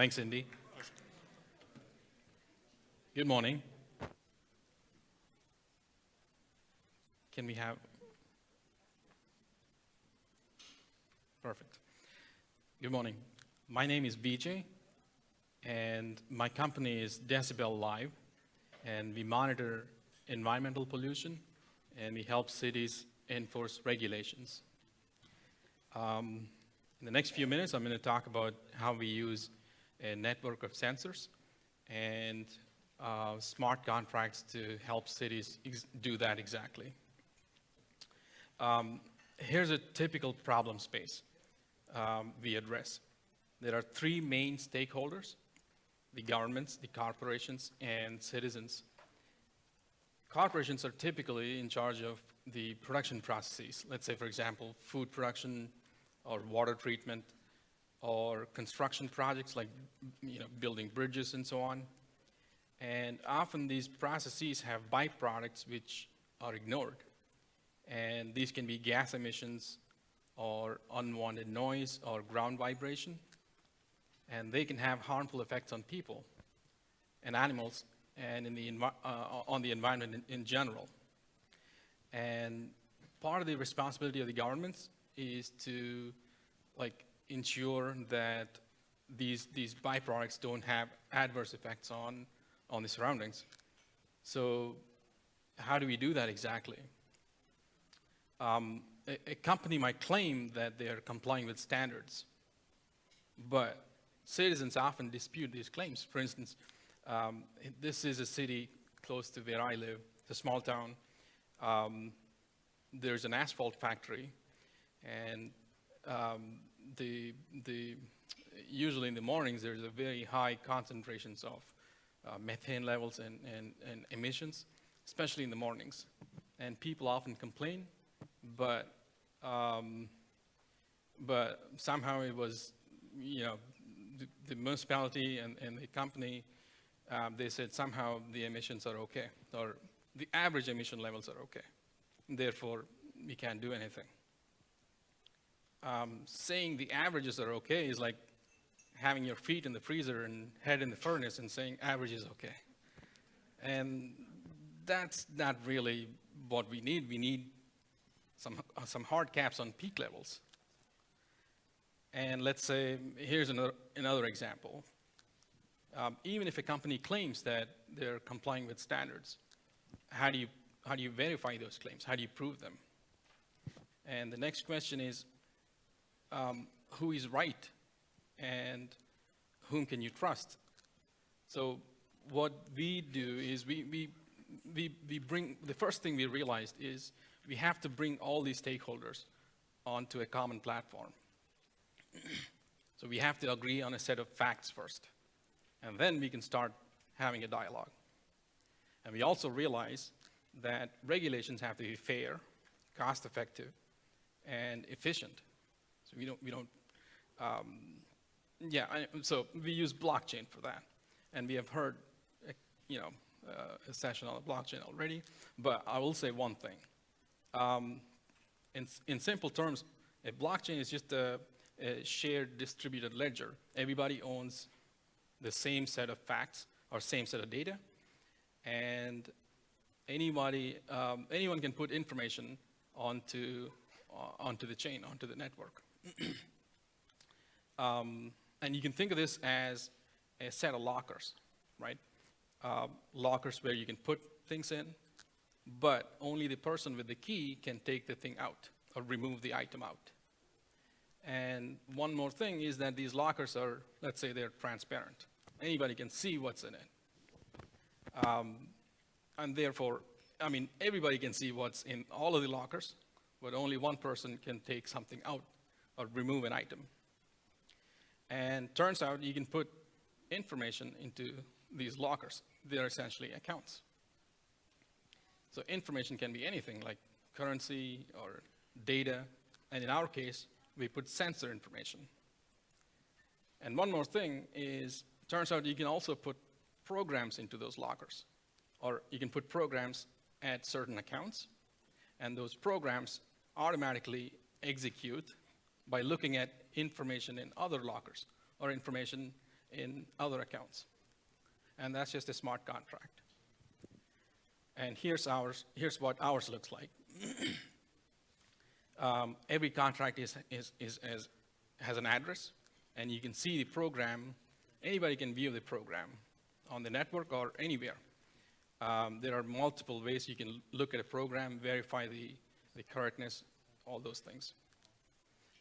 Thanks, Indy. Good morning. Can we have... Perfect. Good morning. My name is Vijay, and my company is Decibel Live, and we monitor environmental pollution, and we help cities enforce regulations. In the next few minutes, I'm going to talk about how we use a network of sensors and smart contracts to help cities do that exactly. Here's a typical problem space we address. There are three main stakeholders: the governments, the corporations, and citizens. Corporations are typically in charge of the production processes. Let's say, for example, food production or water treatment or construction projects like building bridges and so on. And often these processes have byproducts which are ignored. And these can be gas emissions or unwanted noise or ground vibration. And they can have harmful effects on people and animals and on the environment in general. And part of the responsibility of the governments is to ensure that these byproducts don't have adverse effects on the surroundings. So how do we do that exactly? A company might claim that they are complying with standards, but citizens often dispute these claims. For instance, this is a city close to where I live. It's a small town. There's an asphalt factory, and usually in the mornings there's a very high concentrations of methane levels and emissions, especially in the mornings. And people often complain, but somehow it was, the municipality and the company, they said somehow the emissions are okay, or the average emission levels are okay. Therefore, we can't do anything. Saying the averages are okay is like having your feet in the freezer and head in the furnace and saying average is okay. And that's not really what we need. We need some hard caps on peak levels. And let's say, here's another example. Even if a company claims that they're complying with standards, how do you verify those claims? How do you prove them? And the next question is, who is right and whom can you trust? So what we do is we bring, the first thing we realized is we have to bring all these stakeholders onto a common platform. So we have to agree on a set of facts first, and then we can start having a dialogue. And we also realize that regulations have to be fair, cost-effective, and efficient. So so we use blockchain for that. And we have heard, a session on the blockchain already, but I will say one thing. In simple terms, a blockchain is just a shared distributed ledger. Everybody owns the same set of facts or same set of data, and anyone can put information onto the chain, onto the network. And you can think of this as a set of lockers, right? Lockers where you can put things in, but only the person with the key can take the thing out or remove the item out. And one more thing is that these lockers are, let's say they're transparent. Anybody can see what's in it. And therefore, everybody can see what's in all of the lockers, but only one person can take something out or remove an item. And turns out you can put information into these lockers. They're essentially accounts. So information can be anything like currency or data. And in our case, we put sensor information. And one more thing is, turns out you can also put programs into those lockers. Or you can put programs at certain accounts. And those programs automatically execute by looking at information in other lockers or information in other accounts. And that's just a smart contract. And here's what ours looks like. Every contract has an address, and you can see the program. Anybody can view the program on the network or anywhere. There are multiple ways you can look at a program, verify the correctness, all those things.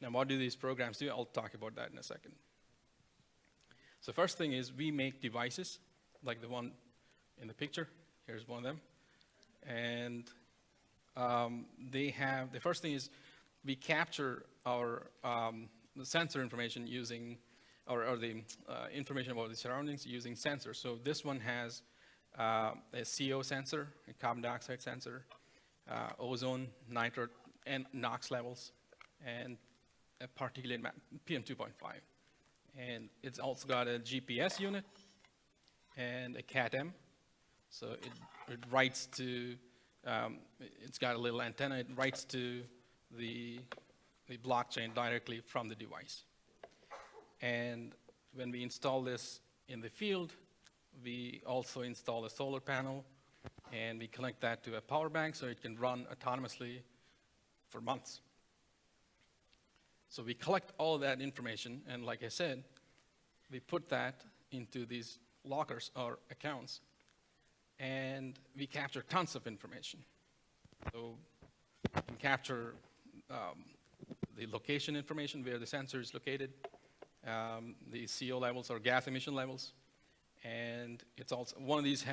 Now, what do these programs do? I'll talk about that in a second. So first thing is we make devices, like the one in the picture. Here's one of them. And the first thing is we capture our sensor information using, or the information about the surroundings using sensors. So this one has a CO sensor, a carbon dioxide sensor, ozone, nitrate, and NOx levels, and a particulate PM 2.5. And it's also got a GPS unit and a CAT-M. So it writes to, it's got a little antenna, it writes to the blockchain directly from the device. And when we install this in the field, we also install a solar panel, and we connect that to a power bank so it can run autonomously for months. So we collect all that information, and like I said, we put that into these lockers or accounts, and we capture tons of information. So we can capture the location information, where the sensor is located, the CO levels or gas emission levels, and it's also, one of these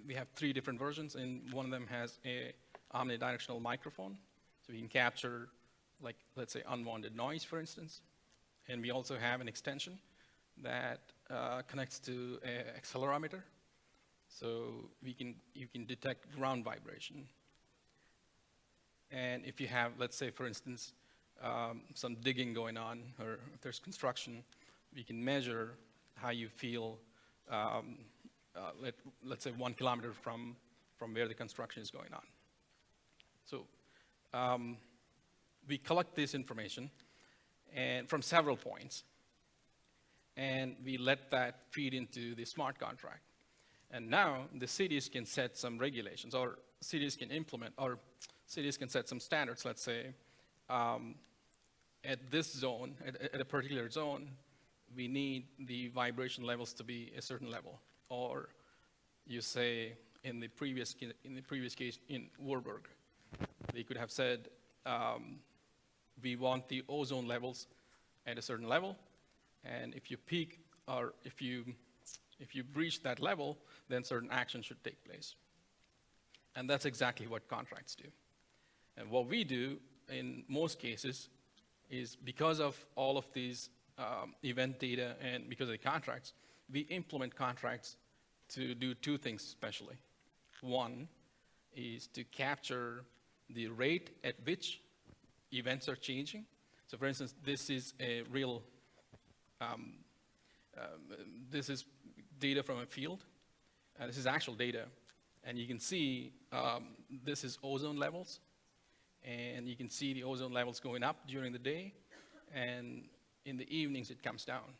we have 3 different versions, and one of them has a omnidirectional microphone, so we can capture, like, let's say, unwanted noise, for instance. And we also have an extension that connects to an accelerometer, so you can detect ground vibration. And if you have, let's say, for instance, some digging going on, or if there's construction, we can measure how you feel, let's say 1 kilometer from where the construction is going on. So we collect this information and from several points, and we let that feed into the smart contract. And now the cities can set some regulations, or cities can implement, or cities can set some standards. Let's say at this zone, at a particular zone, we need the vibration levels to be a certain level. Or you say in the previous case in Ugur, they could have said, we want the ozone levels at a certain level, and if you peak, or if you breach that level, then certain action should take place. And that's exactly what contracts do. And what we do in most cases is, because of all of these event data and because of the contracts, we implement contracts to do 2 things especially. One is to capture the rate at which events are changing. So for instance, this is a real, this is data from a field. This is actual data. And you can see this is ozone levels. And you can see the ozone levels going up during the day. And in the evenings, it comes down.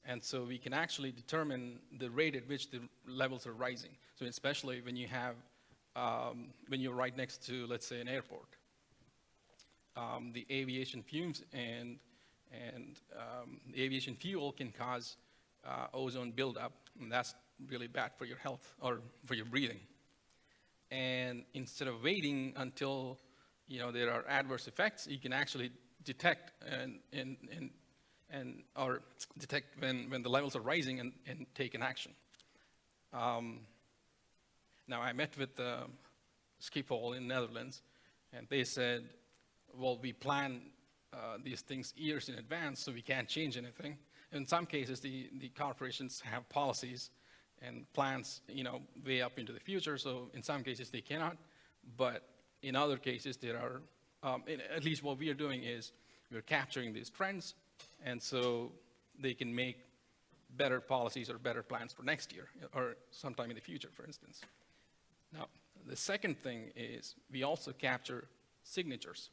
And so we can actually determine the rate at which the levels are rising. So especially when you have, when you're right next to, let's say, an airport. The aviation fumes and the aviation fuel can cause ozone buildup, and that's really bad for your health or for your breathing. And instead of waiting until there are adverse effects, you can actually detect or detect when the levels are rising and take an action. Now I met with Schiphol in the Netherlands, and they said, well, we plan these things years in advance, so we can't change anything. In some cases, the corporations have policies and plans, way up into the future. So in some cases they cannot, but in other cases there are. At least what we are doing is we're capturing these trends, and so they can make better policies or better plans for next year or sometime in the future, for instance. Now, the second thing is we also capture signatures.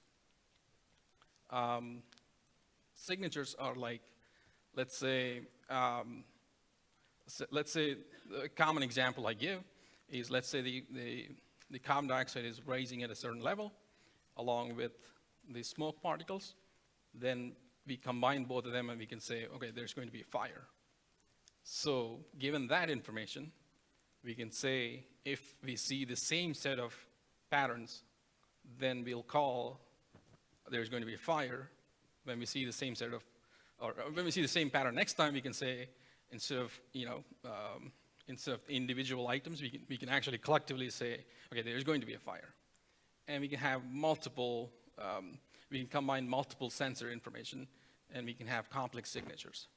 Signatures are like, let's say, So let's say a common example I give is, let's say the carbon dioxide is rising at a certain level along with the smoke particles. Then we combine both of them and we can say, okay, there's going to be a fire. So given that information, we can say if we see the same set of patterns, then we'll call there's going to be a fire. When we see the same set of, or when we see the same pattern next time, we can say, instead of, instead of individual items, we can actually collectively say, okay, there's going to be a fire. And we can have multiple, we can combine multiple sensor information, and we can have complex signatures.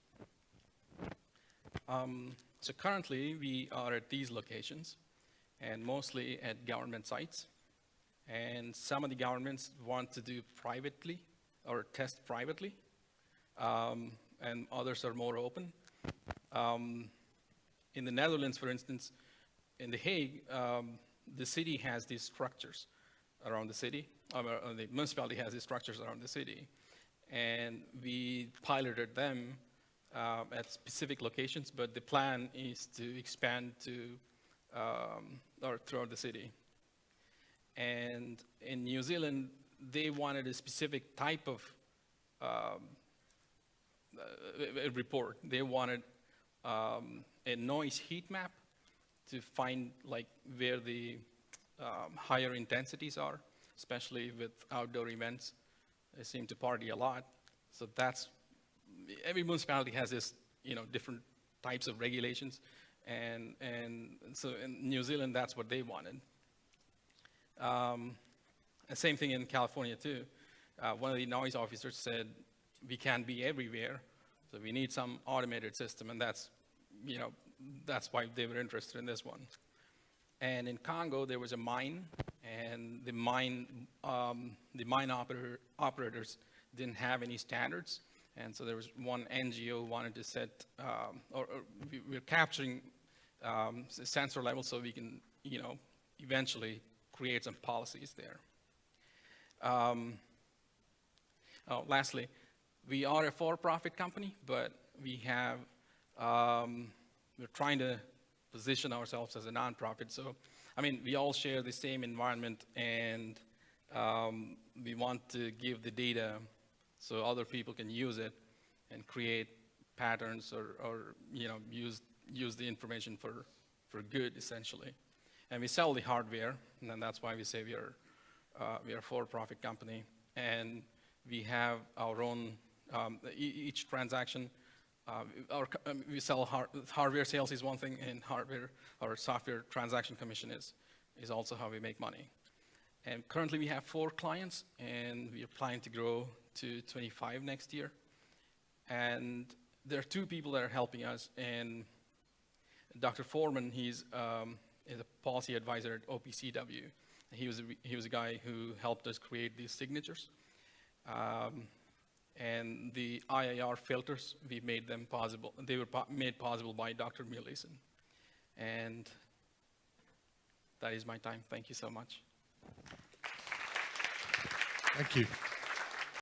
So currently, we are at these locations, and mostly at government sites. And some of the governments want to do privately, or test privately, and others are more open. In the Netherlands, for instance, in The Hague, the city has these structures around the city, or the municipality has these structures around the city, and we piloted them at specific locations, but the plan is to expand to, or throughout the city. And in New Zealand, they wanted a specific type of a report. They wanted a noise heat map to find like where the higher intensities are, especially with outdoor events. They seem to party a lot. So that's, every municipality has this, different types of regulations. And so in New Zealand, that's what they wanted. And same thing in California too. One of the noise officers said, we can't be everywhere, so we need some automated system, and that's, that's why they were interested in this one. And in Congo, there was a mine, and the mine operators didn't have any standards, and so there was one NGO wanted to set, we're capturing sensor levels so we can, eventually create some policies there. Lastly, we are a for-profit company, but we have, we're trying to position ourselves as a nonprofit. So, we all share the same environment, and we want to give the data so other people can use it and create patterns or use the information for good, essentially. And we sell the hardware, and then that's why we say we are a for-profit company, and we have our own, each transaction, we sell hardware sales is one thing, and hardware or software transaction commission is also how we make money. And currently we have 4 clients, and we are planning to grow to 25 next year. And there are 2 people that are helping us, and Dr. Foreman, he's is a policy advisor at OPCW. He was a guy who helped us create these signatures. And the IIR filters, we made them possible. They were made possible by Dr. Muleson. And that is my time. Thank you so much. Thank you.